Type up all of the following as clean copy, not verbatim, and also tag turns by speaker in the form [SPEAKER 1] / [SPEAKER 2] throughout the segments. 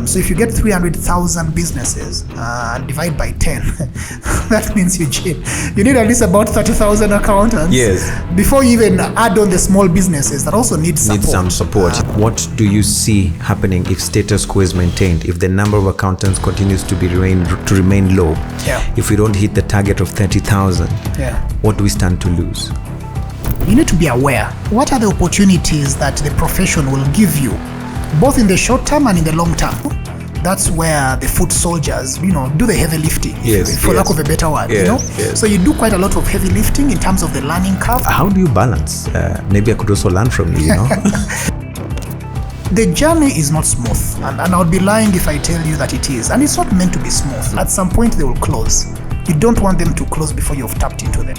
[SPEAKER 1] So if you get 300,000 businesses and divide by 10, that means you need at least about 30,000 accountants.
[SPEAKER 2] Yes.
[SPEAKER 1] Before you even add on the small businesses that also need support.
[SPEAKER 2] Need some support. What do you see happening if status quo is maintained? If the number of accountants continues to remain low?
[SPEAKER 1] Yeah.
[SPEAKER 2] If we don't hit the target of 30,000?
[SPEAKER 1] Yeah.
[SPEAKER 2] What do we stand to lose?
[SPEAKER 1] You need to be aware. What are the opportunities that the profession will give you, both in the short term and in the long term? That's where the foot soldiers, do the heavy lifting, for lack of a better word. So you do quite a lot of heavy lifting in terms of the learning curve.
[SPEAKER 2] How do you balance? Maybe I could also learn from you,
[SPEAKER 1] The journey is not smooth, and I would be lying if I tell you that it is. And it's not meant to be smooth. At some point they will close. You don't want them to close before you've tapped into them.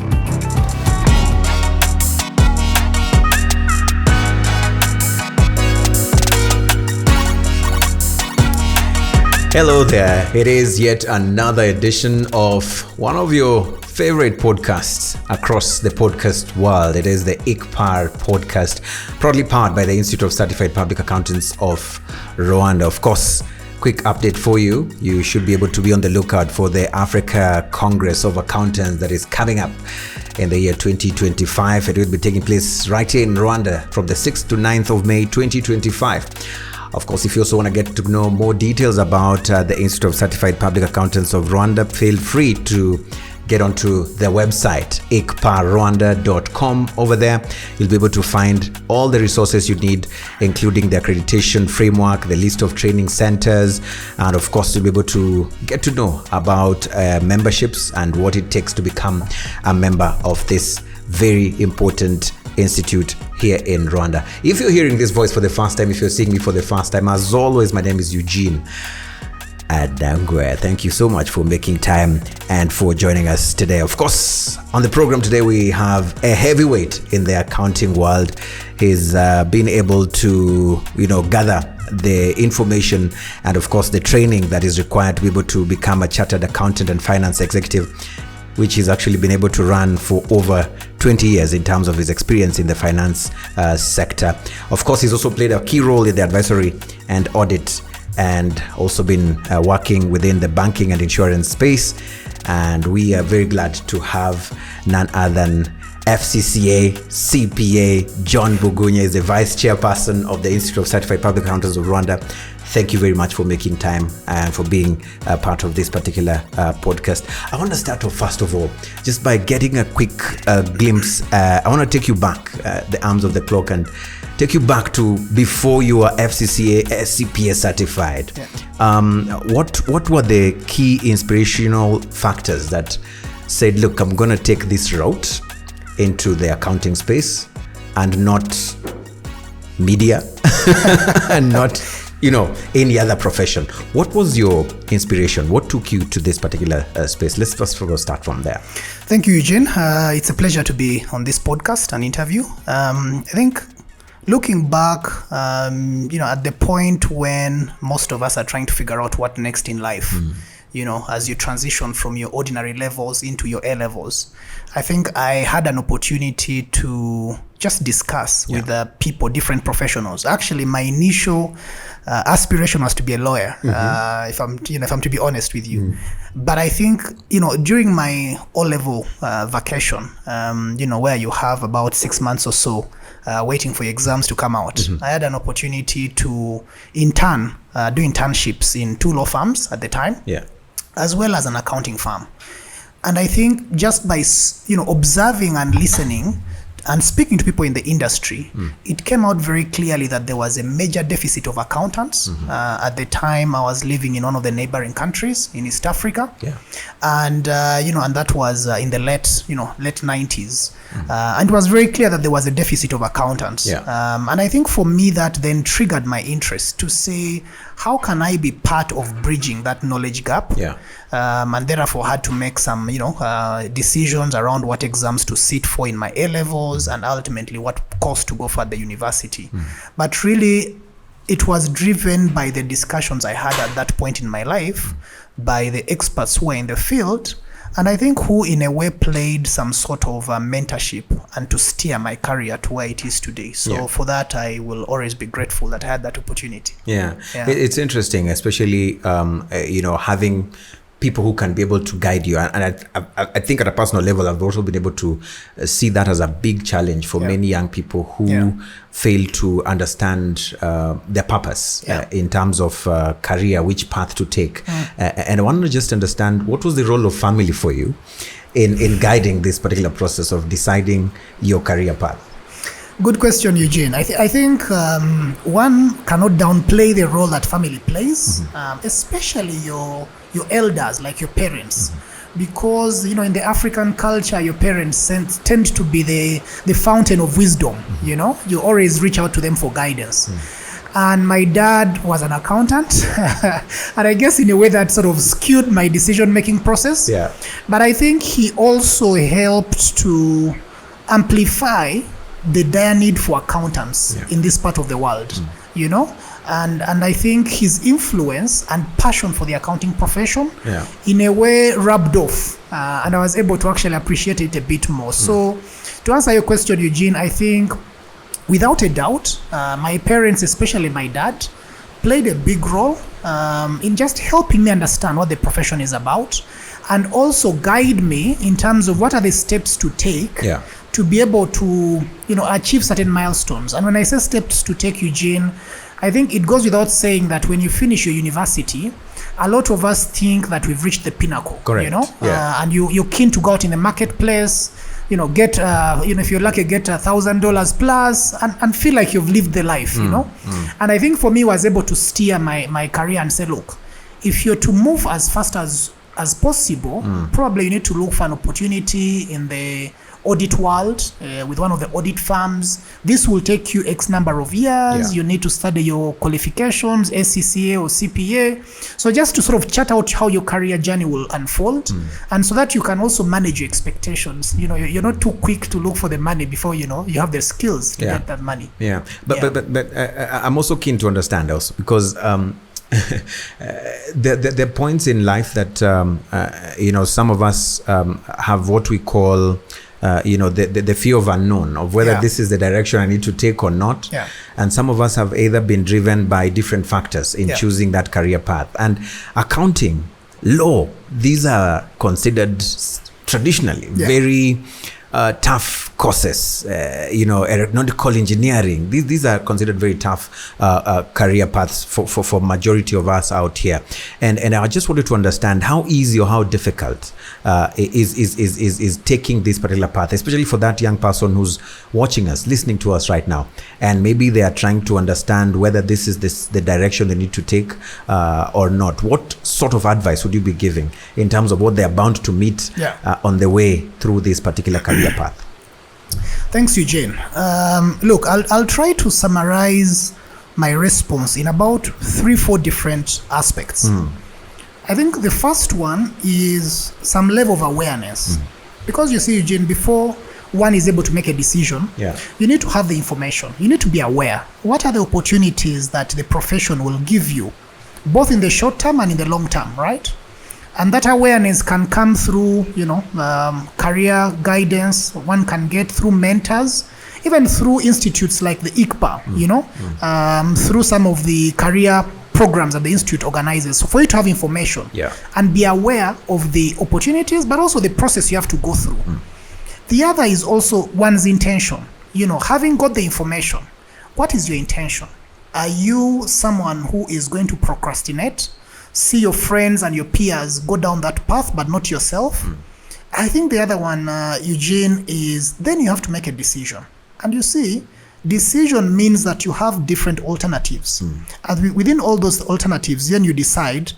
[SPEAKER 2] Hello there. It is yet another edition of one of your favorite podcasts across the podcast world. It is the ICPAR podcast, proudly powered by the Institute of Certified Public Accountants of Rwanda. Of course, quick update for you. You should be able to be on the lookout for the Africa Congress of Accountants that is coming up in the year 2025. It will be taking place right here in Rwanda from the 6th to 9th of May 2025. Of course, if you also want to get to know more details about the Institute of Certified Public Accountants of Rwanda, feel free to get onto their website, icparrwanda.com. Over there, you'll be able to find all the resources you need, including the accreditation framework, the list of training centers, and of course, you'll be able to get to know about memberships and what it takes to become a member of this very important institute here in Rwanda. If you're hearing this voice for the first time, if you're seeing me for the first time, as always, my name is Eugene Adangwe. Thank you so much for making time and for joining us today. Of course, on the program today, we have a heavyweight in the accounting world. He's been able to, gather the information and of course the training that is required to be able to become a chartered accountant and finance executive, which he's actually been able to run for over 20 years in terms of his experience in the finance sector. Of course, he's also played a key role in the advisory and audit, and also been working within the banking and insurance space. And we are very glad to have none other than FCCA CPA John Bugunya. Is the vice chairperson of the Institute of Certified Public Accountants of Rwanda. Thank you very much for making time and for being a part of this particular podcast. I want to start off, first of all, just by getting a quick glimpse. I want to take you back, the arms of the clock, and take you back to before you were FCCA CPA certified. Yeah. What were the key inspirational factors that said, look, I'm going to take this route into the accounting space and not media and not any other profession? What was your inspiration? What took you to this particular space? Let's first of all start from there.
[SPEAKER 1] Thank you, Eugene. It's a pleasure to be on this podcast and interview. I think looking back, at the point when most of us are trying to figure out what next in life, as you transition from your ordinary levels into your A levels, I think I had an opportunity to just discuss with people, different professionals. Actually, my initial aspiration was to be a lawyer, if I'm to be honest with you. But I think, during my O-level vacation, where you have about 6 months or so waiting for your exams to come out, I had an opportunity to do internships in 2 law firms at the time, as well as an accounting firm. And I think just by, observing and listening and speaking to people in the industry, it came out very clearly that there was a major deficit of accountants. At the time, I was living in one of the neighboring countries in East Africa. And, and that was in the late 90s. And it was very clear that there was a deficit of accountants. And I think for me, that then triggered my interest to say, how can I be part of bridging that knowledge gap? And therefore had to make some, decisions around what exams to sit for in my A levels and ultimately what course to go for at the university. But really, it was driven by the discussions I had at that point in my life, by the experts who were in the field, and I think who in a way played some sort of mentorship and to steer my career to where it is today. So for that, I will always be grateful that I had that opportunity.
[SPEAKER 2] It's interesting, especially having people who can be able to guide you, and I think at a personal level I've also been able to see that as a big challenge for many young people who fail to understand their purpose in terms of career, which path to take. And I want to just understand, what was the role of family for you in guiding this particular process of deciding your career path?
[SPEAKER 1] Good question, Eugene. I think one cannot downplay the role that family plays, especially your elders, like your parents. Because, in the African culture, your parents tend to be the fountain of wisdom, You always reach out to them for guidance. And my dad was an accountant, and I guess in a way that sort of skewed my decision-making process. But I think he also helped to amplify the dire need for accountants in this part of the world, and I think his influence and passion for the accounting profession in a way rubbed off, and I was able to actually appreciate it a bit more. So to answer your question, Eugene, I think without a doubt, my parents, especially my dad, played a big role in just helping me understand what the profession is about, and also guide me in terms of what are the steps to take to be able to, achieve certain milestones. And when I say steps to take, Eugene, I think it goes without saying that when you finish your university, a lot of us think that we've reached the pinnacle.
[SPEAKER 2] Correct.
[SPEAKER 1] And you're keen to go out in the marketplace, get, if you're lucky, get $1,000 plus and feel like you've lived the life, And I think for me, I was able to steer my career and say, look, if you're to move as fast as possible, probably you need to look for an opportunity in the audit world with one of the audit firms. This will take you X number of years. You need to study your qualifications, ACCA or CPA. So just to sort of chart out how your career journey will unfold, and so that you can also manage your expectations. You're not too quick to look for the money before you have the skills to get that money.
[SPEAKER 2] But I'm also keen to understand also, because there are points in life that some of us have what we call the fear of unknown, of whether this is the direction I need to take or not. And some of us have either been driven by different factors in choosing that career path. And accounting, law, these are considered traditionally very tough courses, aeronautical engineering. These are considered very tough career paths for majority of us out here. And I just wanted to understand how easy or how difficult is taking this particular path, especially for that young person who's watching us, listening to us right now, and maybe they are trying to understand whether this is the direction they need to take or not. What sort of advice would you be giving in terms of what they are bound to meet on the way through this particular career path?
[SPEAKER 1] Thanks, Eugene. Look, I'll try to summarize my response in about 3-4 different aspects. I think the first one is some level of awareness. Because you see, Eugene, before one is able to make a decision, you need to have the information. You need to be aware. What are the opportunities that the profession will give you, both in the short term and in the long term, right? And that awareness can come through, career guidance. One can get through mentors, even through institutes like the ICPA, through some of the career programs that the institute organizes. So for you to have information and be aware of the opportunities, but also the process you have to go through. The other is also one's intention. Having got the information, what is your intention? Are you someone who is going to procrastinate? See your friends and your peers go down that path, but not yourself. I think the other one, Eugene, is then you have to make a decision. And you see, decision means that you have different alternatives. And within all those alternatives, then you decide,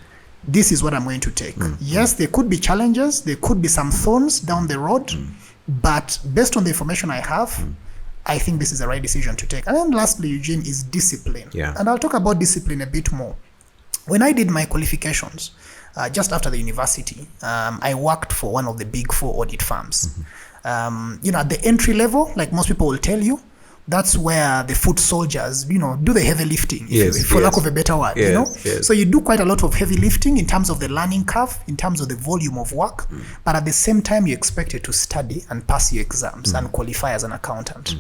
[SPEAKER 1] this is what I'm going to take. Yes, there could be challenges, there could be some thorns down the road, but based on the information I have, I think this is the right decision to take. And then lastly, Eugene, is discipline. And I'll talk about discipline a bit more. When I did my qualifications, just after the university, I worked for one of the big 4 audit firms. At the entry level, like most people will tell you, that's where the foot soldiers, do the heavy lifting, for lack of a better word,
[SPEAKER 2] Yes.
[SPEAKER 1] So you do quite a lot of heavy lifting in terms of the learning curve, in terms of the volume of work, but at the same time, you're expected to study and pass your exams and qualify as an accountant.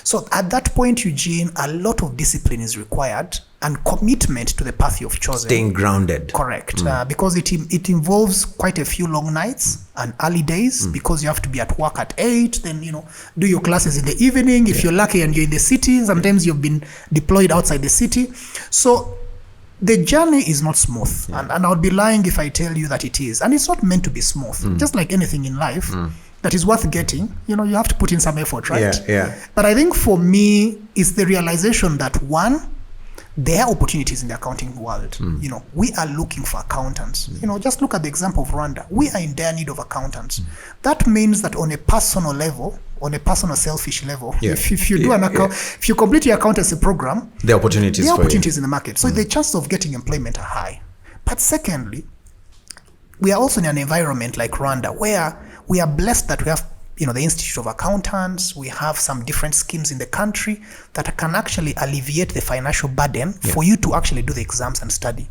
[SPEAKER 1] So at that point, Eugene, a lot of discipline is required and commitment to the path you've chosen.
[SPEAKER 2] Staying grounded.
[SPEAKER 1] Correct. Because it involves quite a few long nights and early days, because you have to be at work at 8, then, do your classes in the evening. If you're lucky and you're in the city, sometimes you've been deployed outside the city. So the journey is not smooth. And I would be lying if I tell you that it is. And it's not meant to be smooth. Just like anything in life that is worth getting, you have to put in some effort, right?
[SPEAKER 2] Yeah.
[SPEAKER 1] But I think for me, it's the realization that, one, there are opportunities in the accounting world. We are looking for accountants. Just look at the example of Rwanda. We are in dire need of accountants. That means that on a personal level, on a personal selfish level, if you do if you complete your accountancy program,
[SPEAKER 2] there are opportunities
[SPEAKER 1] in the market. So the chances of getting employment are high. But secondly, we are also in an environment like Rwanda where we are blessed that we have the Institute of Accountants. We have some different schemes in the country that can actually alleviate the financial burden for you to actually do the exams and study.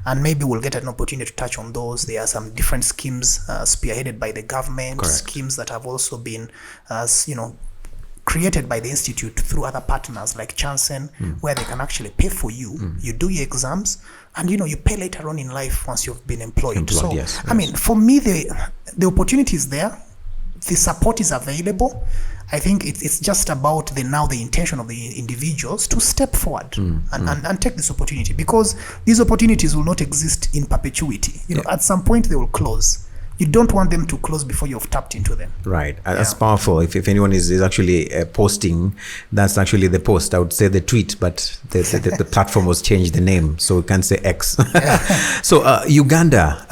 [SPEAKER 1] And maybe we'll get an opportunity to touch on those. There are some different schemes spearheaded by the government, schemes that have also been, created by the Institute through other partners like Chansen, where they can actually pay for you. You do your exams, and you pay later on in life once you've been employed. So, I mean, for me, the opportunity is there. The support is available. I think it's just about the intention of the individuals to step forward and take this opportunity, because these opportunities will not exist in perpetuity. At some point they will close. You don't want them to close before you've tapped into them.
[SPEAKER 2] Right. That's powerful. If anyone is actually posting, that's actually the post. I would say the tweet, but the platform was changed the name, so we can't say X. So Uganda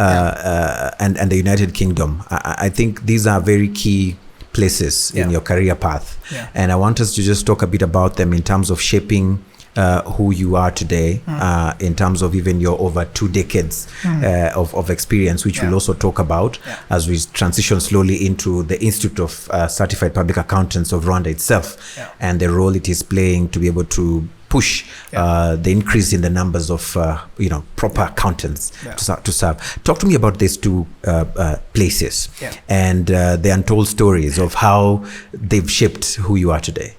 [SPEAKER 2] and the United Kingdom, I think these are very key places in your career path. And I want us to just talk a bit about them in terms of shaping who you are today, in terms of even your over 2 decades of experience, which we'll also talk about as we transition slowly into the Institute of Certified Public Accountants of Rwanda itself, and the role it is playing to be able to push the increase in the numbers of proper accountants to serve. Talk to me about these two places and the untold stories of how they've shaped who you are today.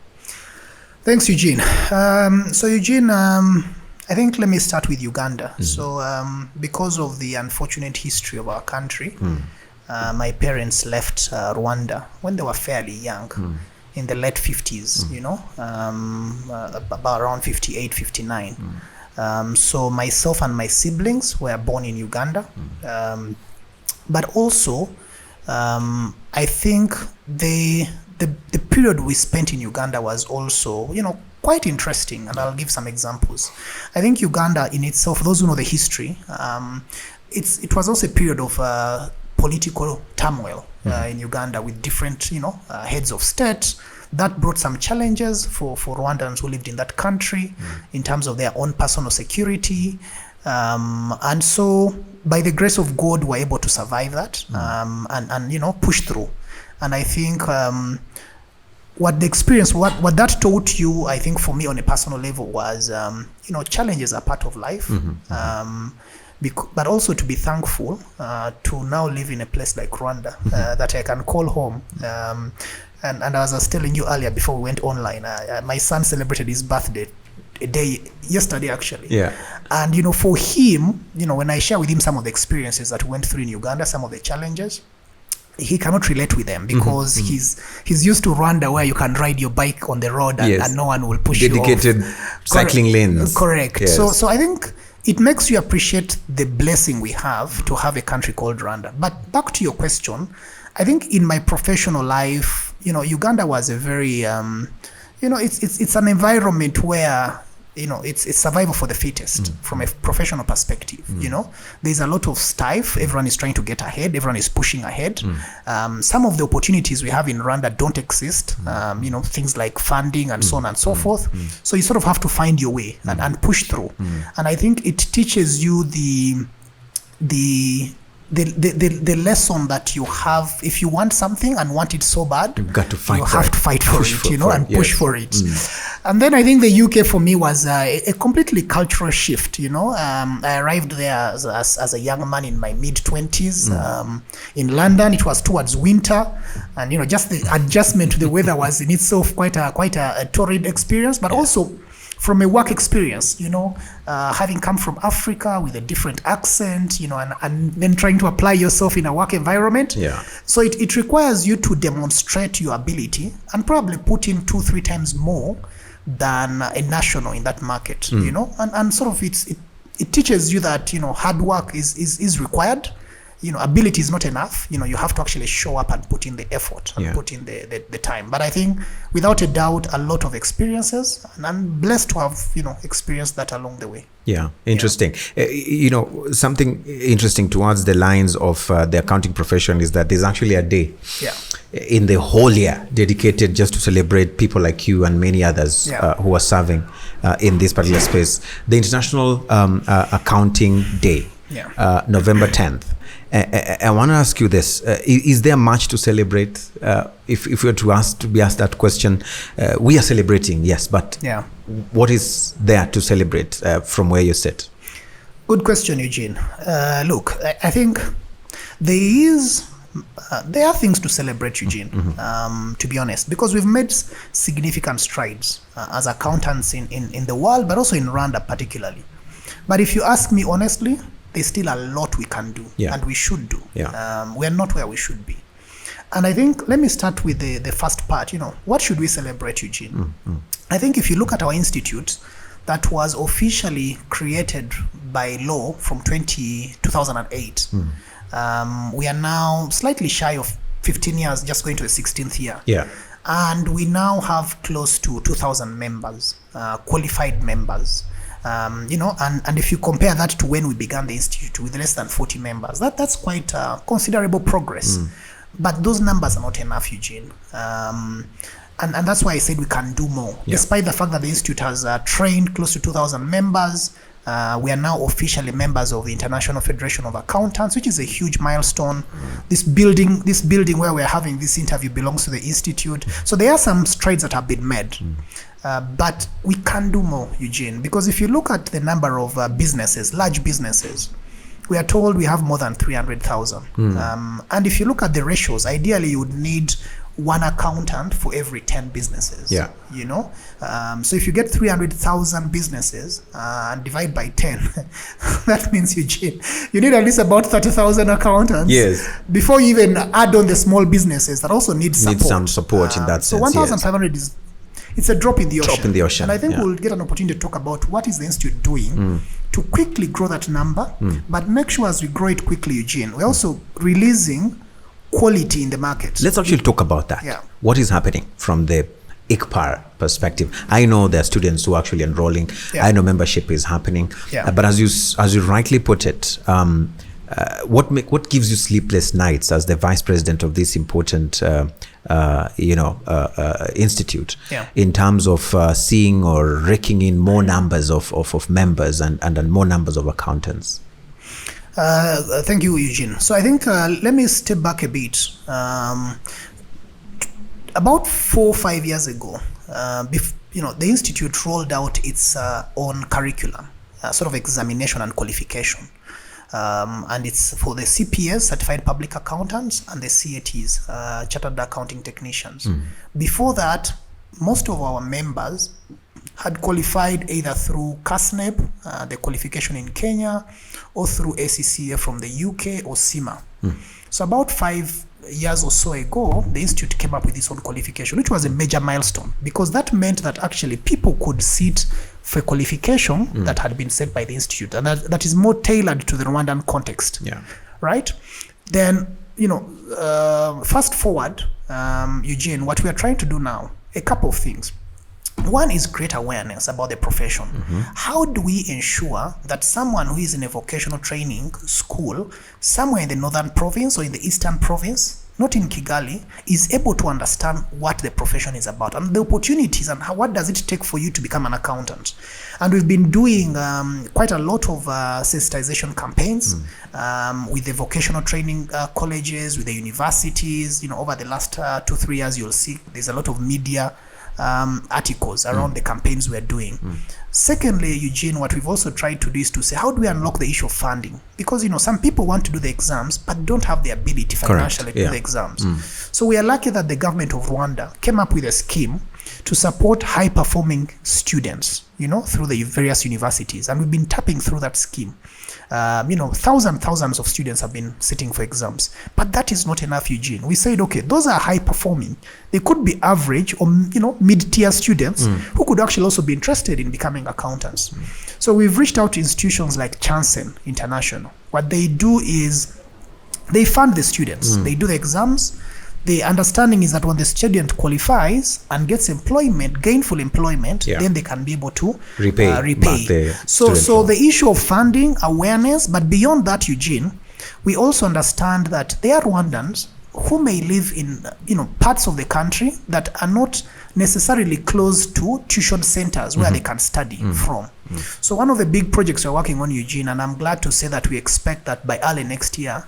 [SPEAKER 1] Thanks, Eugene. So Eugene, I think let me start with Uganda. So because of the unfortunate history of our country, my parents left Rwanda when they were fairly young, in the late 50s, about around 58, 59. So myself and my siblings were born in Uganda. But also, I think the period we spent in Uganda was also, quite interesting, and I'll give some examples. I think Uganda in itself, those who know the history, it was also a period of political turmoil in Uganda with different, heads of state. That brought some challenges for Rwandans who lived in that country in terms of their own personal security. And so, by the grace of God, we're able to survive that and push through. And I think what the experience, what that taught you, I think for me on a personal level was, challenges are part of life. But also to be thankful to now live in a place like Rwanda that I can call home. And as I was telling you earlier before we went online, my son celebrated his birthday yesterday actually. And for him, when I share with him some of the experiences that we went through in Uganda, some of the challenges, he cannot relate with them because he's used to Rwanda where you can ride your bike on the road and no one will push you off.
[SPEAKER 2] Dedicated cycling lanes.
[SPEAKER 1] Correct. Yes. So I think it makes you appreciate the blessing we have to have a country called Rwanda. But back to your question, I think in my professional life, Uganda was a very, it's an environment where, it's survival for the fittest from a professional perspective. There's a lot of strife. Everyone is trying to get ahead. Everyone is pushing ahead. Some of the opportunities we have in Rwanda don't exist. Things like funding and so on and so forth. So you sort of have to find your way and push through. And I think it teaches you the the lesson that you have, if you want something and want it so bad,
[SPEAKER 2] You've got to fight
[SPEAKER 1] you
[SPEAKER 2] for
[SPEAKER 1] have
[SPEAKER 2] it.
[SPEAKER 1] to fight for
[SPEAKER 2] Push
[SPEAKER 1] it,
[SPEAKER 2] for-
[SPEAKER 1] you know,
[SPEAKER 2] for
[SPEAKER 1] and
[SPEAKER 2] it,
[SPEAKER 1] push
[SPEAKER 2] yes.
[SPEAKER 1] for it. And then I think the UK for me was a completely cultural shift, you know. I arrived there as a young man in my mid-20s. In London, it was towards winter, and you know, just the adjustment to the weather was in itself quite a torrid experience, but also from a work experience, you know, having come from Africa with a different accent, you know, and then trying to apply yourself in a work environment.
[SPEAKER 2] Yeah.
[SPEAKER 1] So it requires you to demonstrate your ability and probably put in 2-3 times more than a national in that market, you know, and sort of it teaches you that, you know, hard work is required. You know, ability is not enough. You know, you have to actually show up and put in the effort and put in the time. But I think without a doubt, a lot of experiences, and I'm blessed to have, you know, experienced that along the way.
[SPEAKER 2] Yeah, interesting. You know, something interesting towards the lines of the accounting profession is that there's actually a day in the whole year dedicated just to celebrate people like you and many others who are serving in this particular space. The International Accounting Day, November 10th. I want to ask you this: is there much to celebrate? If we were to be asked that question, we are celebrating, yes, but what is there to celebrate from where you sit?
[SPEAKER 1] Good question, Eugene. Look, I think there are things to celebrate, Eugene. To be honest, because we've made significant strides as accountants in the world, but also in Rwanda particularly. But if you ask me honestly, there's still a lot we can do and we should do. We are not where we should be. And I think, let me start with the first part. You know, what should we celebrate, Eugene? I think if you look at our institute, that was officially created by law from 2008. We are now slightly shy of 15 years, just going to the 16th year. And we now have close to 2,000 members, qualified members. You know, and if you compare that to when we began the institute with less than 40 members, that's quite considerable progress. But those numbers are not enough, Eugene. And that's why I said we can do more. Despite the fact that the institute has trained close to 2,000 members, we are now officially members of the International Federation of Accountants, which is a huge milestone. This building where we're having this interview belongs to the institute. So there are some strides that have been made. But we can do more, Eugene, because if you look at the number of businesses, large businesses, we are told we have more than 300,000. And if you look at the ratios, ideally you would need one accountant for every 10 businesses. You know, so if you get 300,000 businesses and divide by 10, that means, Eugene, you need at least about 30,000 accountants. Before you even add on the small businesses that also need support.
[SPEAKER 2] Need some support in that sense.
[SPEAKER 1] So 1,500 it's a drop in the ocean.
[SPEAKER 2] Drop in the ocean.
[SPEAKER 1] And I think we'll get an opportunity to talk about what is the institute doing to quickly grow that number, but make sure as we grow it quickly, Eugene, we're also releasing quality in the market.
[SPEAKER 2] Let's actually talk about that. What is happening from the ICPAR perspective? I know there are students who are actually enrolling. I know membership is happening. But as you rightly put it, what gives you sleepless nights as the vice president of this important institute in terms of seeing or raking in more numbers of members and more numbers of accountants?
[SPEAKER 1] Thank you, Eugene. So I think let me step back a bit. About 4 or 5 years ago, the institute rolled out its own curriculum, sort of examination and qualification. And it's for the CPAs, Certified Public Accountants, and the CATs, Chartered Accounting Technicians. Before that, most of our members had qualified either through CASNEB, the qualification in Kenya, or through ACCA from the UK or CIMA. So about 5 years or so ago, the institute came up with its own qualification, which was a major milestone, because that meant that actually people could sit for a qualification that had been set by the institute, and that is more tailored to the Rwandan context. Right? Then, fast forward, Eugene, what we are trying to do now, a couple of things. One is create awareness about the profession. How do we ensure that someone who is in a vocational training school somewhere in the northern province or in the eastern province not in Kigali, is able to understand what the profession is about and the opportunities and what does it take for you to become an accountant. And we've been doing quite a lot of sensitization campaigns with the vocational training colleges, with the universities. Over the last 2-3 years, you'll see there's a lot of media articles around the campaigns we're doing. Secondly, Eugene, what we've also tried to do is to say, how do we unlock the issue of funding? Because, some people want to do the exams, but don't have the ability financially to do the exams. So we are lucky that the government of Rwanda came up with a scheme to support high-performing students, through the various universities. And we've been tapping through that scheme. Thousands of students have been sitting for exams. But that is not enough, Eugene. We said, okay, those are high-performing. They could be average or, mid-tier students who could actually also be interested in becoming accountants. So we've reached out to institutions like Chansen International. What they do is they fund the students. They do the exams. The understanding is that when the student qualifies and gets employment, gainful employment, then they can be able to repay. So the issue of funding, awareness, but beyond that, Eugene, we also understand that there are Rwandans who may live in parts of the country that are not necessarily close to tuition centers where they can study from. So one of the big projects we're working on, Eugene, and I'm glad to say that we expect that by early next year,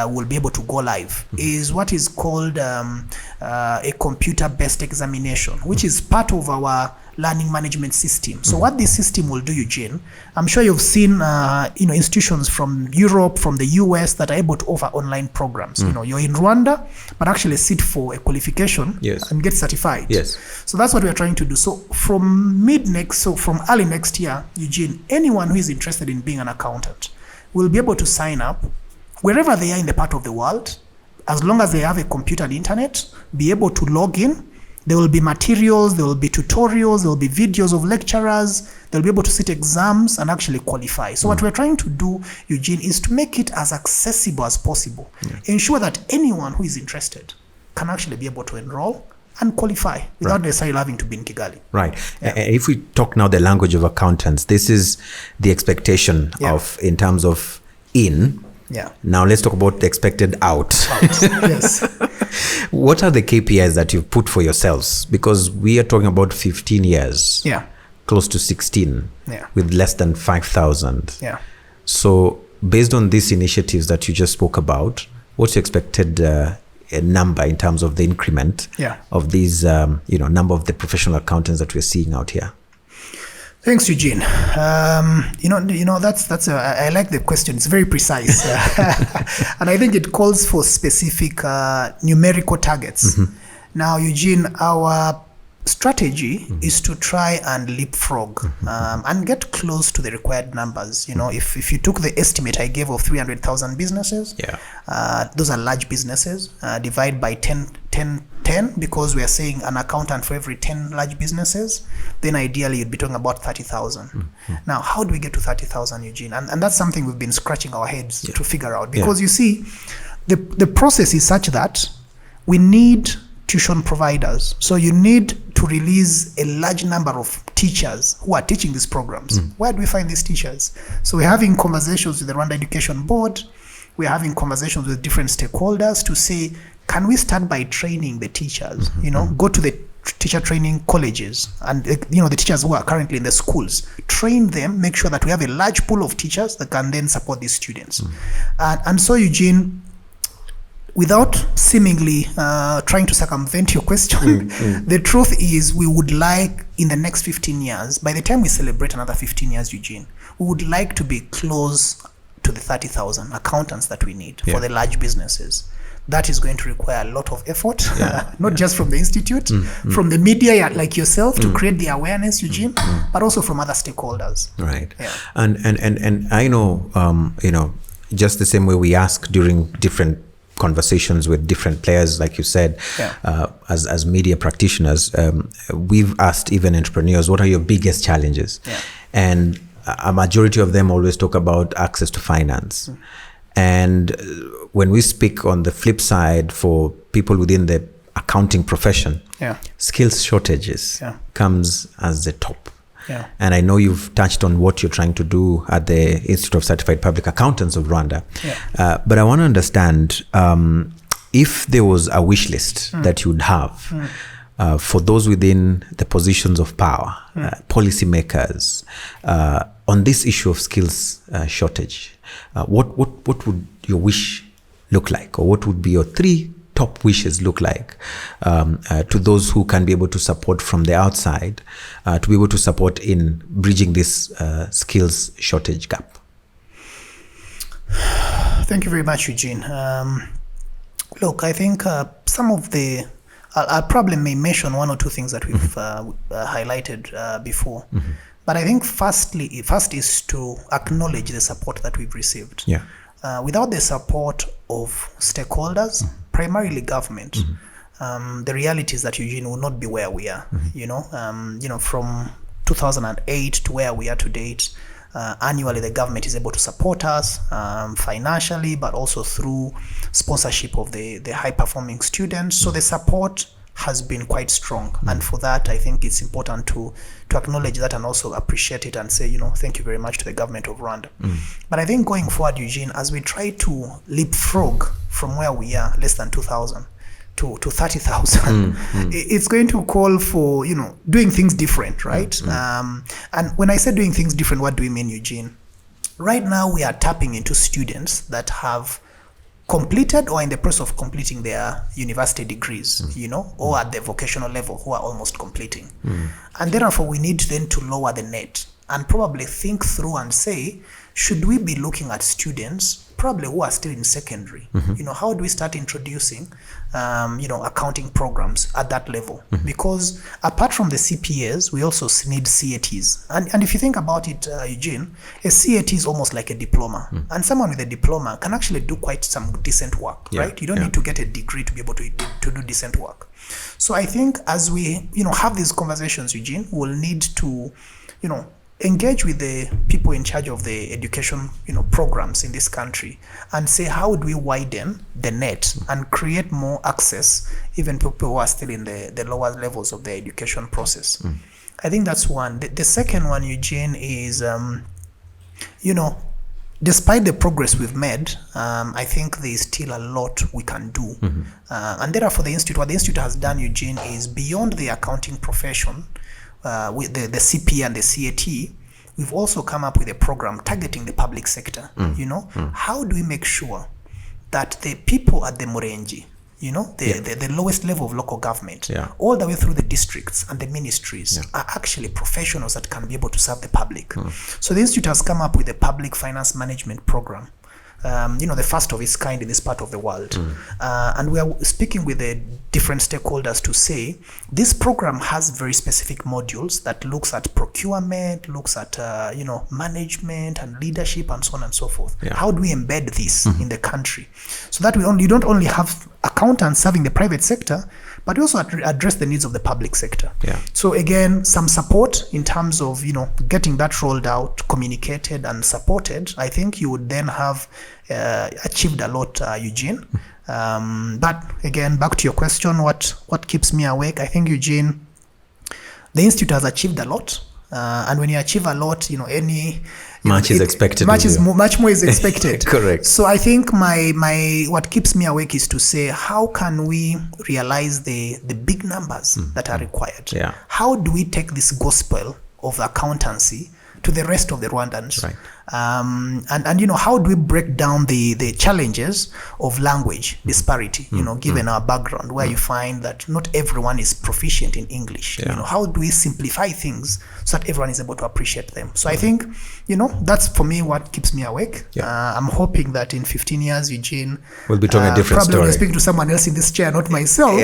[SPEAKER 1] will be able to go live, is what is called a computer-based examination, which is part of our learning management system. So what this system will do, Eugene, I'm sure you've seen institutions from Europe, from the US that are able to offer online programs. You're in Rwanda, but actually sit for a qualification and get certified. So that's what we're trying to do. So from early next year, Eugene, anyone who is interested in being an accountant will be able to sign up wherever they are in the part of the world, as long as they have a computer and internet, be able to log in. There will be materials, there will be tutorials, there will be videos of lecturers, they'll be able to sit exams and actually qualify. So what we're trying to do, Eugene, is to make it as accessible as possible. Ensure that anyone who is interested can actually be able to enroll and qualify without necessarily having to be in Kigali.
[SPEAKER 2] If we talk now the language of accountants, this is the expectation of, in terms of in. Now let's talk about the expected out. What are the KPIs that you've put for yourselves? Because we are talking about 15 years, close to 16, with less than 5,000. So based on these initiatives that you just spoke about, what's your expected number in terms of the increment of these, number of the professional accountants that we're seeing out here?
[SPEAKER 1] Thanks, Eugene. That's I like the question. It's very precise, and I think it calls for specific numerical targets. Now, Eugene, our strategy is to try and leapfrog and get close to the required numbers. If you took the estimate I gave of 300,000 businesses, those are large businesses. Divide by 10, because we are saying an accountant for every 10 large businesses, then ideally you'd be talking about 30,000. Now, how do we get to 30,000, Eugene? And that's something we've been scratching our heads to figure out, because you see, the process is such that we need tuition providers. So you need to release a large number of teachers who are teaching these programs. Where do we find these teachers? So we're having conversations with the Rwanda Education Board. We're having conversations with different stakeholders to say, can we start by training the teachers? Go to the teacher training colleges and the teachers who are currently in the schools, train them, make sure that we have a large pool of teachers that can then support these students. And so, Eugene, without seemingly trying to circumvent your question, the truth is we would like, in the next 15 years, by the time we celebrate another 15 years, Eugene, we would like to be close to the 30,000 accountants that we need for the large businesses. That is going to require a lot of effort, not just from the institute, from the media like yourself to create the awareness, Eugene, but also from other stakeholders.
[SPEAKER 2] And I know, just the same way we ask during different conversations with different players, like you said, as media practitioners, we've asked even entrepreneurs, what are your biggest challenges? And a majority of them always talk about access to finance. And when we speak on the flip side for people within the accounting profession, skills shortages comes as the top. And I know you've touched on what you're trying to do at the Institute of Certified Public Accountants of Rwanda. But I want to understand, if there was a wish list that you would have for those within the positions of power, policymakers, on this issue of skills shortage, what would your wish look like, or what would be your 3 top wishes look like to those who can be able to support from the outside, to be able to support in bridging this skills shortage gap?
[SPEAKER 1] Thank you very much, Eugene. Look, I think some of the, I'll probably may mention 1 or 2 things that we've highlighted before. But I think first is to acknowledge the support that we've received.
[SPEAKER 2] Yeah.
[SPEAKER 1] Without the support of stakeholders, primarily government, the reality is that Eugene will not be where we are. From 2008 to where we are to date, annually the government is able to support us financially, but also through sponsorship of the high performing students. So the support has been quite strong, and for that I think it's important to acknowledge that and also appreciate it and say, thank you very much to the government of Rwanda. But I think going forward, Eugene, as we try to leapfrog from where we are, less than 2,000 to 30,000, it's going to call for doing things different, right? And when I say doing things different, what do we mean, Eugene? Right now we are tapping into students that have completed or in the process of completing their university degrees, or at the vocational level who are almost completing. And therefore we need then to lower the net and probably think through and say, should we be looking at students probably who are still in secondary? How do we start introducing accounting programs at that level? Because apart from the CPAs, we also need CATs. And if you think about it, Eugene, a CAT is almost like a diploma. And someone with a diploma can actually do quite some decent work, right? You don't need to get a degree to be able to do decent work. So I think as we have these conversations, Eugene, we'll need to engage with the people in charge of the education programs in this country and say, how do we widen the net and create more access, even people who are still in the lower levels of the education process? I think that's one. The second one, Eugene, is despite the progress we've made, I think there's still a lot we can do. And therefore what the institute has done, Eugene, is beyond the accounting profession, with the CP and the CAT, we've also come up with a program targeting the public sector. How do we make sure that the people at the Murenji, the lowest level of local government, all the way through the districts and the ministries, are actually professionals that can be able to serve the public? So the institute has come up with a public finance management program, the first of its kind in this part of the world. And we are speaking with the different stakeholders to say, this program has very specific modules that looks at procurement, looks at, management and leadership and so on and so forth. How do we embed this in the country so that you don't only have accountants serving the private sector, but we also address the needs of the public sector. So again, some support in terms of, getting that rolled out, communicated and supported. I think you would then have achieved a lot, Eugene. But again, back to your question, what keeps me awake? I think, Eugene, the institute has achieved a lot. And when you achieve a lot,
[SPEAKER 2] much is expected.
[SPEAKER 1] Much more is expected.
[SPEAKER 2] Correct.
[SPEAKER 1] So I think what keeps me awake is to say, how can we realize the big numbers that are required? How do we take this gospel of accountancy to the rest of the Rwandans?
[SPEAKER 2] Right.
[SPEAKER 1] And how do we break down the challenges of language disparity, given our background, where you find that not everyone is proficient in English. How do we simplify things so that everyone is able to appreciate them? So I think, that's for me what keeps me awake. I'm hoping that in 15 years, Eugene,
[SPEAKER 2] we'll be talking a different
[SPEAKER 1] probably
[SPEAKER 2] story.
[SPEAKER 1] When I speak to someone else in this chair, not myself,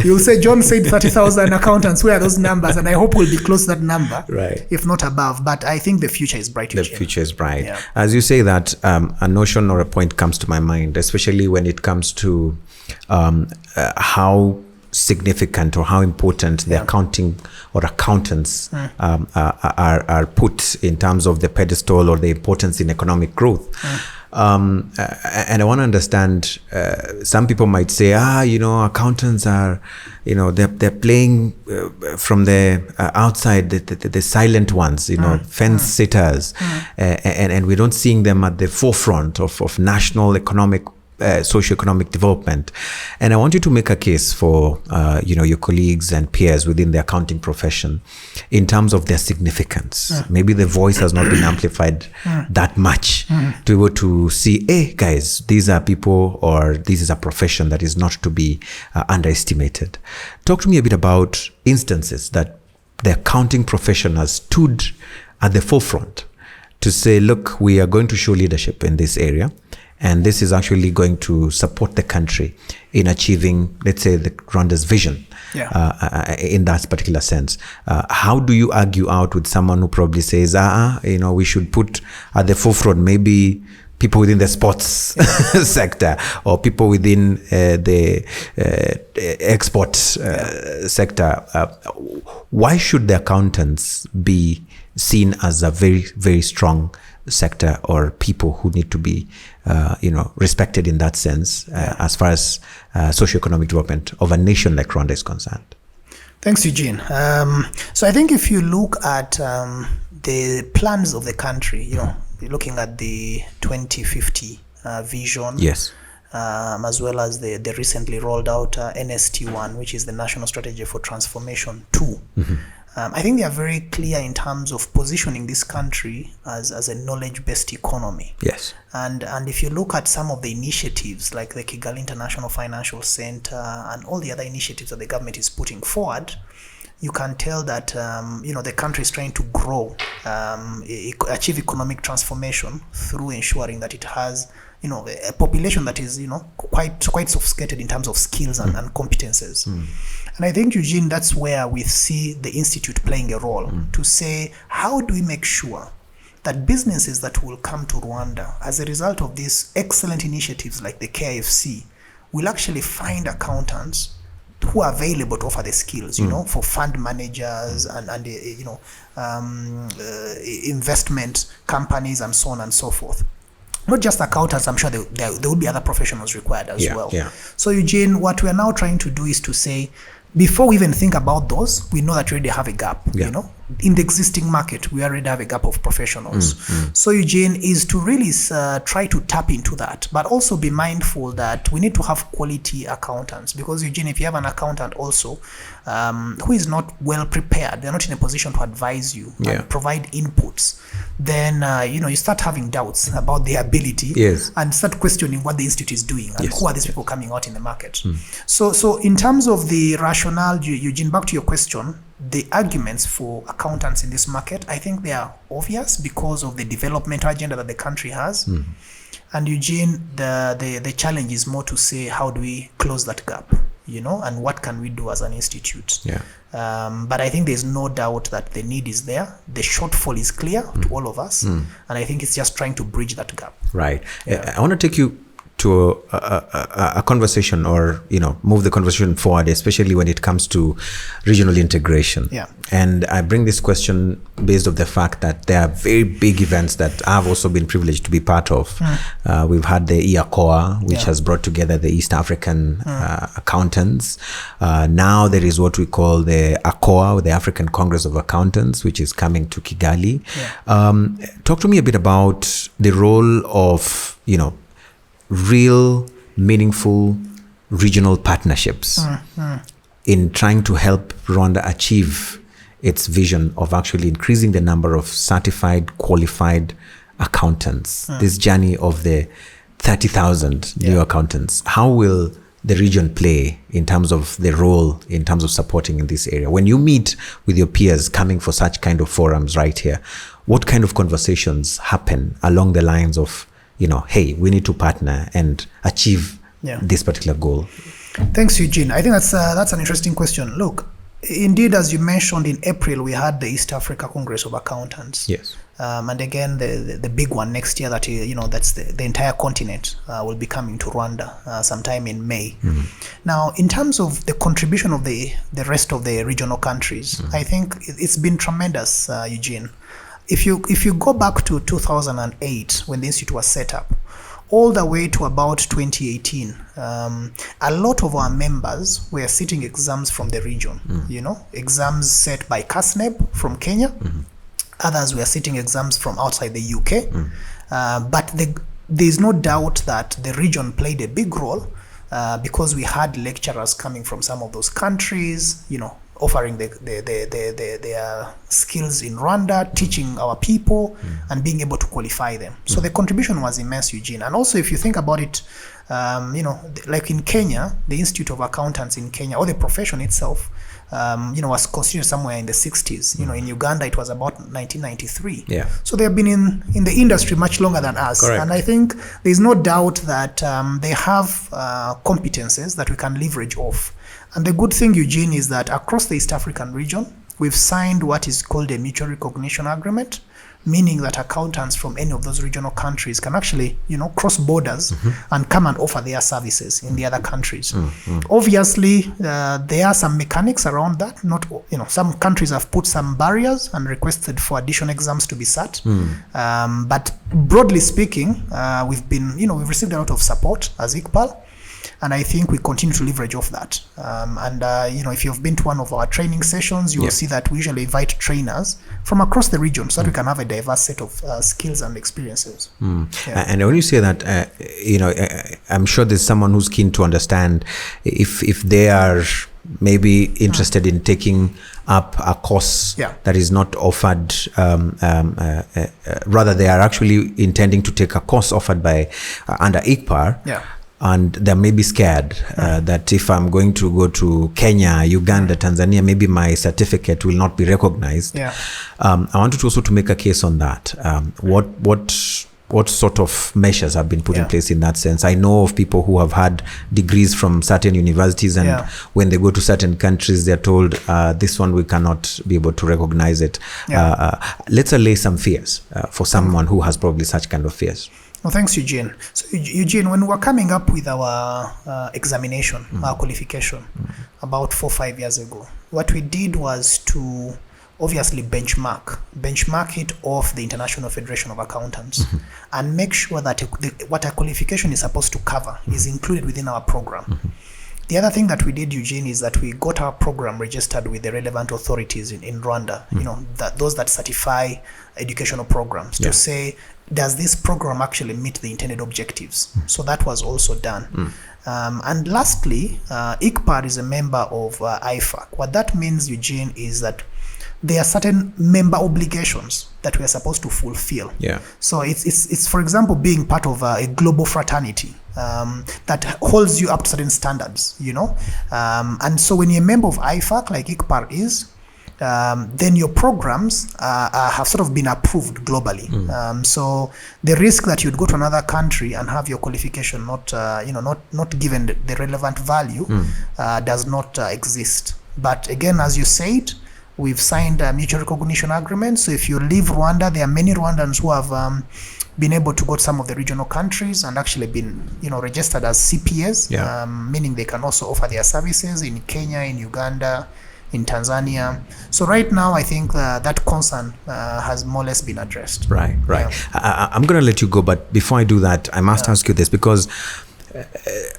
[SPEAKER 1] you'll say, John said 30,000 accountants. Where are those numbers? And I hope we'll be close to that number, if not above. But I think the future is bright, Eugene.
[SPEAKER 2] The future is bright. As you say that, a notion or a point comes to my mind, especially when it comes to how significant or how important the accounting or accountants are put in terms of the pedestal or the importance in economic growth. And I want to understand, some people might say, accountants are, they're playing from the outside, the silent ones, fence sitters, and we don't seeing them at the forefront of national economic socioeconomic development. And I want you to make a case for your colleagues and peers within the accounting profession in terms of their significance. Maybe the voice has not been amplified that much to be able to see, hey guys, these are people, or this is a profession that is not to be underestimated. Talk to me a bit about instances that the accounting profession has stood at the forefront to say, look, we are going to show leadership in this area, and this is actually going to support the country in achieving, let's say, the Rwanda's vision. In that particular sense. How do you argue out with someone who probably says, we should put at the forefront maybe people within the sports sector, or people within the export sector? Why should the accountants be seen as a very, very strong sector, or people who need to be respected in that sense, as far as socioeconomic development of a nation like Rwanda is concerned?
[SPEAKER 1] Thanks, Eugene. So I think if you look at the plans of the country, you're looking at the 2050 vision,
[SPEAKER 2] yes,
[SPEAKER 1] as well as the recently rolled out NST1, which is the National Strategy for Transformation 2. I think they are very clear in terms of positioning this country as a knowledge-based economy.
[SPEAKER 2] Yes.
[SPEAKER 1] And if you look at some of the initiatives like the Kigali International Financial Center and all the other initiatives that the government is putting forward, you can tell that the country is trying to grow, achieve economic transformation through ensuring that it has a population that is quite sophisticated in terms of skills and competences. And I think, Eugene, that's where we see the institute playing a role to say, how do we make sure that businesses that will come to Rwanda as a result of these excellent initiatives like the KIFC will actually find accountants who are available to offer the skills, for fund managers and investment companies and so on and so forth. Not just accountants, I'm sure there will be other professionals required as well. Yeah. So, Eugene, what we are now trying to do is to say, before we even think about those, we know that we already have a gap, in the existing market, we already have a gap of professionals. So, Eugene, is to really try to tap into that, but also be mindful that we need to have quality accountants, because, Eugene, if you have an accountant also who is not well prepared, they're not in a position to advise you and provide inputs, then you start having doubts about their ability and start questioning what the institute is doing and who are these people coming out in the market. So in terms of the rationale, Eugene, back to your question, the arguments for accountants in this market, I think they are obvious because of the developmental agenda that the country has. And Eugene, the challenge is more to say, how do we close that gap, and what can we do as an institute? But I think there's no doubt that the need is there. The shortfall is clear to all of us. And I think it's just trying to bridge that gap.
[SPEAKER 2] Right. I want to take you to a conversation, or move the conversation forward, especially when it comes to regional integration. And I bring this question based on the fact that there are very big events that I've also been privileged to be part of. We've had the IACOA, which has brought together the East African accountants. Now there is what we call the ACOA, the African Congress of Accountants, which is coming to Kigali. Talk to me a bit about the role of real, meaningful regional partnerships in trying to help Rwanda achieve its vision of actually increasing the number of certified, qualified accountants. This journey of the 30,000 new accountants. How will the region play in terms of the role, in terms of supporting in this area? When you meet with your peers coming for such kind of forums right here, what kind of conversations happen along the lines of, hey, we need to partner and achieve this particular goal?
[SPEAKER 1] Thanks, Eugene. I think that's an interesting question. Look, indeed, as you mentioned, in April, we had the East Africa Congress of Accountants.
[SPEAKER 2] Yes.
[SPEAKER 1] And again, the big one next year, that's the entire continent will be coming to Rwanda sometime in May. Now, in terms of the contribution of the rest of the regional countries, I think it's been tremendous, Eugene. If you go back to 2008, when the institute was set up, all the way to about 2018, a lot of our members were sitting exams from the region, exams set by CASNEB from Kenya. Others were sitting exams from outside the UK. But there's no doubt that the region played a big role because we had lecturers coming from some of those countries, offering their skills in Rwanda, teaching our people, and being able to qualify them. So the contribution was immense, Eugene. And also, if you think about it, like in Kenya, the Institute of Accountants in Kenya, or the profession itself, was constituted somewhere in the 60s. In Uganda, it was about 1993.
[SPEAKER 2] Yeah.
[SPEAKER 1] So they have been in the industry much longer than us.
[SPEAKER 2] Correct.
[SPEAKER 1] And I think there's no doubt that they have competences that we can leverage off. And the good thing, Eugene, is that across the East African region, we've signed what is called a mutual recognition agreement, meaning that accountants from any of those regional countries can actually, cross borders and come and offer their services in the other countries. Obviously, there are some mechanics around that. Not, some countries have put some barriers and requested for additional exams to be sat. But broadly speaking, we've received a lot of support as ICPAL. And I think we continue to leverage off that. If you've been to one of our training sessions, you will see that we usually invite trainers from across the region so that we can have a diverse set of skills and experiences. Yeah.
[SPEAKER 2] And when you say that, I'm sure there's someone who's keen to understand if they are maybe interested in taking up a course that is not offered, rather they are actually intending to take a course offered by under ICPAR.
[SPEAKER 1] Yeah.
[SPEAKER 2] And they may be scared that if I'm going to go to Kenya, Uganda, Tanzania, maybe my certificate will not be recognized.
[SPEAKER 1] Yeah.
[SPEAKER 2] I wanted also to make a case on that. What sort of measures have been put in place in that sense? I know of people who have had degrees from certain universities, and when they go to certain countries, they're told, this one we cannot be able to recognize it. Let's allay some fears for someone who has probably such kind of fears.
[SPEAKER 1] Well, thanks, Eugene. So, Eugene, when we were coming up with our examination, our qualification, about 4 or 5 years ago, what we did was to obviously benchmark it off the International Federation of Accountants and make sure that what a qualification is supposed to cover is included within our program. The other thing that we did, Eugene, is that we got our program registered with the relevant authorities in Rwanda, those that certify educational programs to say, does this program actually meet the intended objectives? So that was also done. And lastly, ICPAR is a member of IFAC. What that means, Eugene, is that there are certain member obligations that we are supposed to fulfill.
[SPEAKER 2] Yeah.
[SPEAKER 1] So it's for example, being part of a global fraternity that holds you up to certain standards, and so when you're a member of IFAC, like ICPAR is, then your programs have sort of been approved globally. So the risk that you'd go to another country and have your qualification not given the relevant value does not exist. But again, as you said, we've signed a mutual recognition agreement. So if you leave Rwanda, there are many Rwandans who have been able to go to some of the regional countries and actually been, registered as CPAs, meaning they can also offer their services in Kenya, in Uganda, in Tanzania. So right now, I think that concern has more or less been addressed.
[SPEAKER 2] Right. I'm going to let you go, but before I do that, I must ask you this, because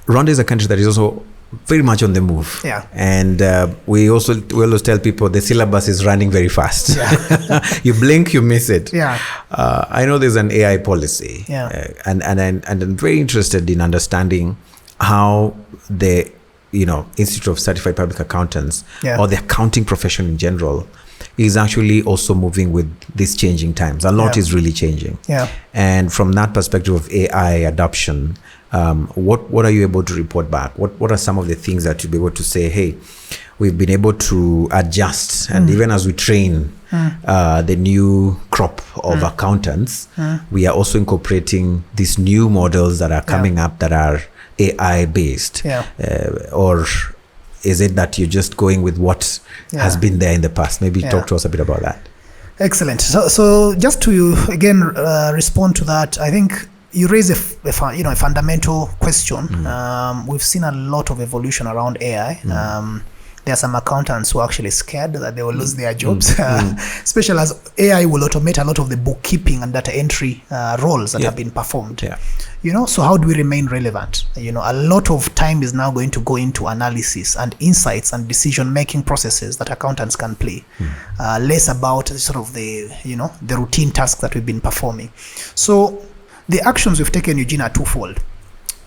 [SPEAKER 2] Rwanda is a country that is also very much on the move.
[SPEAKER 1] Yeah.
[SPEAKER 2] And we always tell people the syllabus is running very fast.
[SPEAKER 1] Yeah.
[SPEAKER 2] You blink, you miss it.
[SPEAKER 1] Yeah.
[SPEAKER 2] I know there's an AI policy.
[SPEAKER 1] Yeah.
[SPEAKER 2] And I'm very interested in understanding how the Institute of Certified Public Accountants or the accounting profession in general is actually also moving with these changing times. A lot is really changing.
[SPEAKER 1] Yeah.
[SPEAKER 2] And from that perspective of AI adoption, what are you able to report back? What are some of the things that you'll be able to say, hey, we've been able to adjust, and even as we train the new crop of accountants, we are also incorporating these new models that are coming up that are AI based, or is it that you're just going with what has been there in the past? Maybe talk to us a bit about that.
[SPEAKER 1] Excellent. So just to again respond to that, I think you raise a fundamental question. We've seen a lot of evolution around AI. There are some accountants who are actually scared that they will lose their jobs, especially as AI will automate a lot of the bookkeeping and data entry roles that have been performed. So how do we remain relevant? A lot of time is now going to go into analysis and insights and decision-making processes that accountants can play, less about sort of the routine tasks that we've been performing. So the actions we've taken, Eugene, are twofold.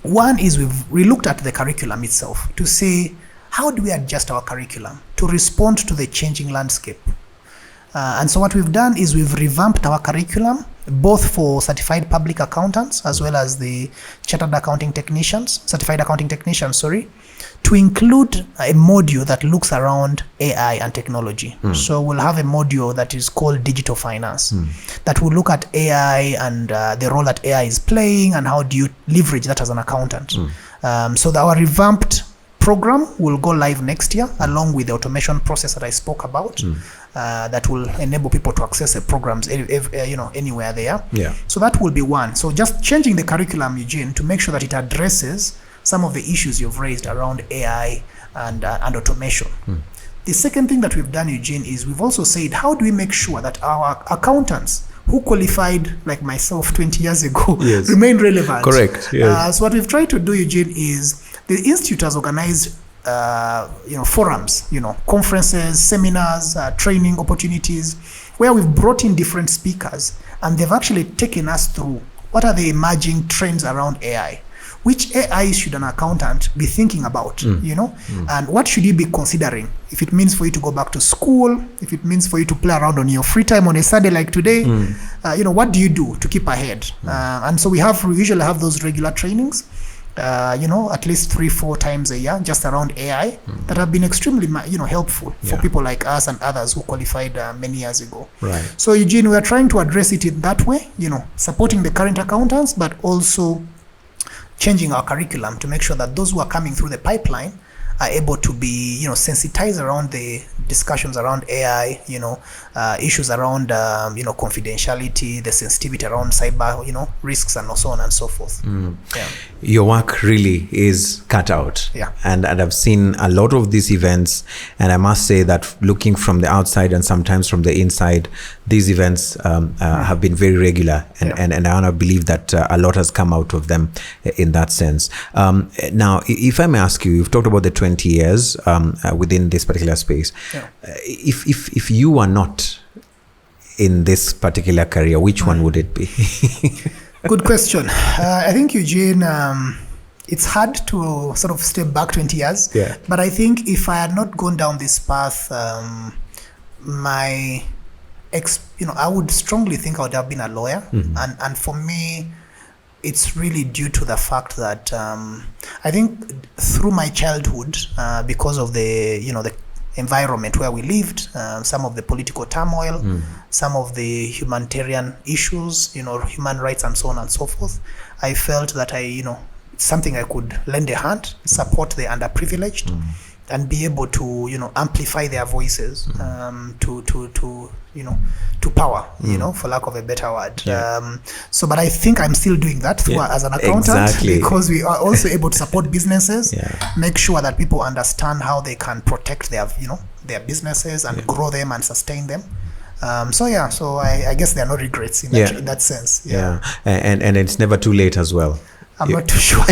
[SPEAKER 1] One is we looked at the curriculum itself to say, how do we adjust our curriculum to respond to the changing landscape? And so what we've done is we've revamped our curriculum, both for certified public accountants as well as the certified accounting technicians, to include a module that looks around AI and technology. So we'll have a module that is called Digital Finance that will look at AI and the role that AI is playing and how do you leverage that as an accountant. So our revamped program will go live next year along with the automation process that I spoke about that will enable people to access the programs anywhere they are. So that will be one. So just changing the curriculum, Eugene, to make sure that it addresses some of the issues you've raised around AI and automation. The second thing that we've done, Eugene, is we've also said, how do we make sure that our accountants who qualified like myself 20 years ago remain relevant?
[SPEAKER 2] Correct. Yes.
[SPEAKER 1] So what we've tried to do, Eugene, is the institute has organized forums, conferences, seminars, training opportunities, where we've brought in different speakers, and they've actually taken us through what are the emerging trends around AI. Which AI should an accountant be thinking about, and what should you be considering? If it means for you to go back to school, if it means for you to play around on your free time on a Sunday like today, what do you do to keep ahead? And so we usually have those regular trainings, at least 3-4 times a year, just around AI, that have been extremely, helpful for people like us and others who qualified many years ago.
[SPEAKER 2] Right.
[SPEAKER 1] So Eugene, we are trying to address it in that way, supporting the current accountants, but also changing our curriculum to make sure that those who are coming through the pipeline are able to be, sensitized around the discussions around AI, issues around, confidentiality, the sensitivity around cyber, risks, and so on and so forth.
[SPEAKER 2] Your work really is cut out. And I've seen a lot of these events, and I must say that looking from the outside and sometimes from the inside, these events have been very regular, and I want to believe that a lot has come out of them in that sense. Now, if I may ask you, you've talked about the 20 years within this particular space. If you were not in this particular career, which one would it be?
[SPEAKER 1] Good question. I think, Eugene, it's hard to sort of step back 20 years. But I think if I had not gone down this path, I would strongly think I would have been a lawyer. And for me, it's really due to the fact that I think through my childhood, because of the environment where we lived, some of the political turmoil, some of the humanitarian issues, human rights and so on and so forth, I felt that it's something I could lend a hand, support the underprivileged, and be able to, amplify their voices to power, for lack of a better word. But I think I'm still doing that through as an accountant, because we are also able to support businesses, make sure that people understand how they can protect their businesses and grow them and sustain them. So I guess there are no regrets in that sense.
[SPEAKER 2] And it's never too late as well.
[SPEAKER 1] I'm not too sure.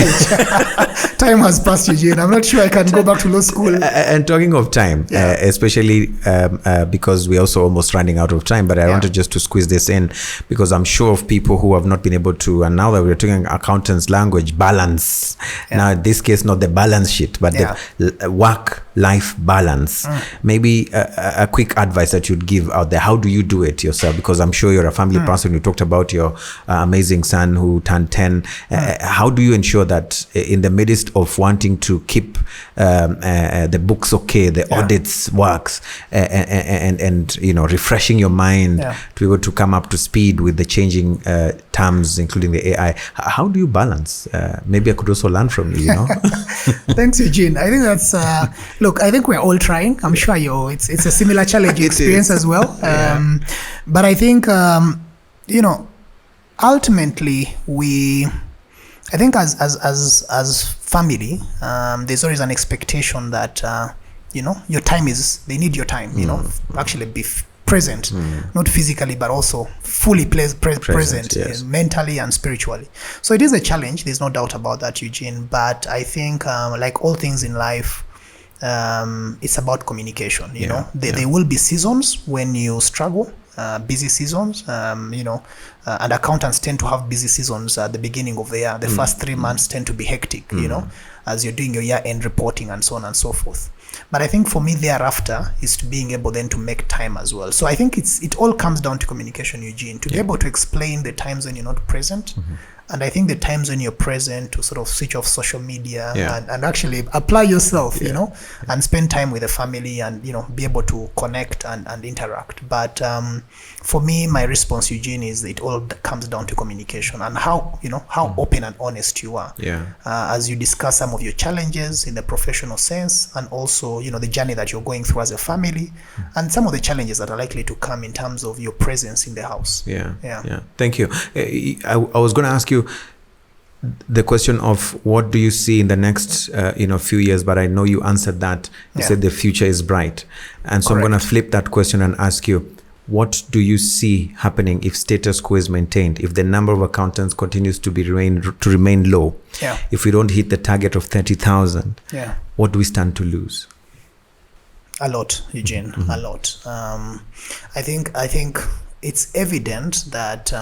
[SPEAKER 1] Time has passed, Eugene. I'm not sure I can go back to law school.
[SPEAKER 2] And talking of time, especially because we're also almost running out of time, but I wanted just to squeeze this in, because I'm sure of people who have not been able to, and now that we're talking accountants language, balance. Now, in this case, not the balance sheet, but the work-life balance. Maybe a quick advice that you'd give out there. How do you do it yourself? Because I'm sure you're a family person. You talked about your amazing son who turned 10. How do you ensure that in the midst of wanting to keep the books okay, the audits works, and refreshing your mind to be able to come up to speed with the changing terms, including the AI? How do you balance? Maybe I could also learn from you.
[SPEAKER 1] Thanks, Eugene. I think that's look. I think we're all trying. I'm sure it's a similar challenge you experience as well. But I think ultimately I think as family, there's always an expectation that your time they need your time. Actually be present, not physically but also fully present mentally and spiritually. So it is a challenge. There's no doubt about that, Eugene. But I think like all things in life, it's about communication. There will be seasons when you struggle. Busy seasons, and accountants tend to have busy seasons at the beginning of the year. The first 3 months tend to be hectic, as you're doing your year-end reporting and so on and so forth. But I think for me thereafter is to being able then to make time as well. So I think it all comes down to communication, Eugene, to be able to explain the times when you're not present. And I think the times when you're present to sort of switch off social media and actually apply yourself, and spend time with the family and, be able to connect and interact. But for me, my response, Eugene, is it all comes down to communication and how open and honest you are as you discuss some of your challenges in the professional sense, and also, the journey that you're going through as a family and some of the challenges that are likely to come in terms of your presence in the house.
[SPEAKER 2] Thank you. I was going to ask you the question of what do you see in the next few years, but I know you answered that. You said the future is bright, and so Correct. I'm going to flip that question and ask you, what do you see happening if status quo is maintained, if the number of accountants continues to remain low, if we don't hit the target of 30,000, what do we stand to lose?
[SPEAKER 1] A lot, Eugene, a lot. I think it's evident that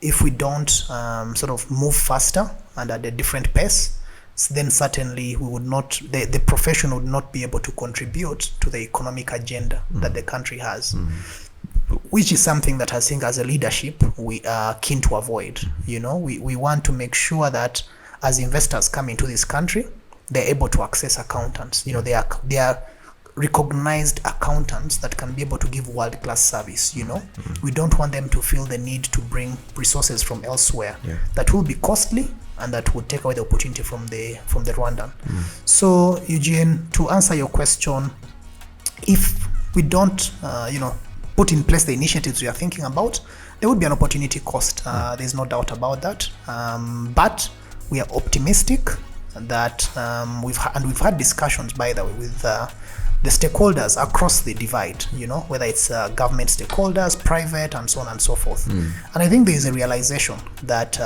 [SPEAKER 1] if we don't sort of move faster and at a different pace, then certainly we would not, the profession would not be able to contribute to the economic agenda that the country has, which is something that I think as a leadership we are keen to avoid. We want to make sure that as investors come into this country, they're able to access accountants. They are recognized accountants that can be able to give world-class service. We don't want them to feel the need to bring resources from elsewhere that will be costly and that would take away the opportunity from the Rwandan. So Eugene, to answer your question, if we don't put in place the initiatives we are thinking about, there would be an opportunity cost. There's no doubt about that, but we are optimistic that we've had discussions, by the way, with the stakeholders across the divide, whether it's government stakeholders, private, and so on and so forth. And I think there is a realization that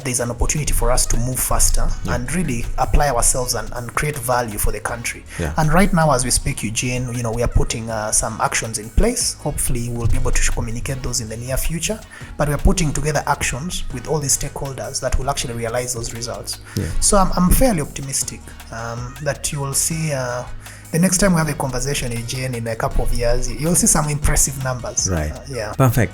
[SPEAKER 1] there's an opportunity for us to move faster and really apply ourselves and create value for the country. And right now, as we speak, Eugene, we are putting some actions in place. Hopefully, we'll be able to communicate those in the near future. But we are putting together actions with all these stakeholders that will actually realize those results. So I'm fairly optimistic that you will see the next time we have a conversation, Eugene, in a couple of years, you'll see some impressive numbers.
[SPEAKER 2] Right. Perfect.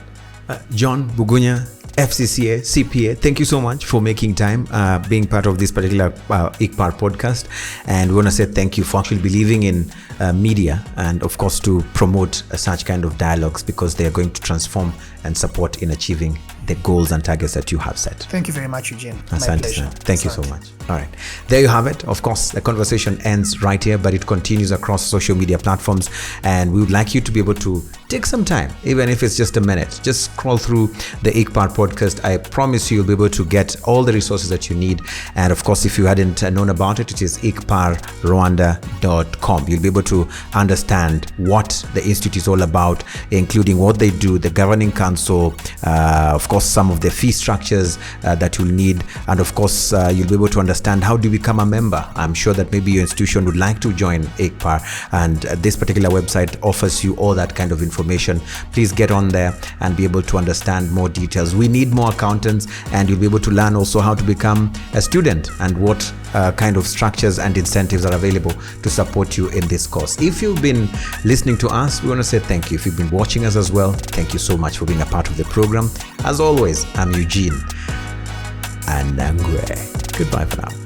[SPEAKER 2] John Bugunya, FCCA, CPA, thank you so much for making time, being part of this particular ICPAR podcast. And we want to say thank you for actually believing in media and, of course, to promote such kind of dialogues, because they are going to transform and support in achieving the goals and targets that you have set.
[SPEAKER 1] Thank you very much, Eugene.
[SPEAKER 2] My pleasure. Thank you so much. All right. There you have it. Of course, the conversation ends right here, but it continues across social media platforms. And we would like you to be able to take some time, even if it's just a minute. Just scroll through the ICPAR podcast. I promise you'll be able to get all the resources that you need. And of course, if you hadn't known about it, it is icparrwanda.com. You'll be able to understand what the institute is all about, including what they do, the governing council, of course, some of the fee structures that you'll need. And of course, you'll be able to understand how do you become a member. I'm sure that maybe your institution would like to join ICPAR, and this particular website offers you all that kind of information. Please get on there and be able to understand more details. We need more accountants, and you'll be able to learn also how to become a student and what kind of structures and incentives are available to support you in this course. If you've been listening to us, we want to say thank you. If you've been watching us as well, thank you so much for being a part of the program. As always, I'm Eugene Anangwe. Goodbye for now.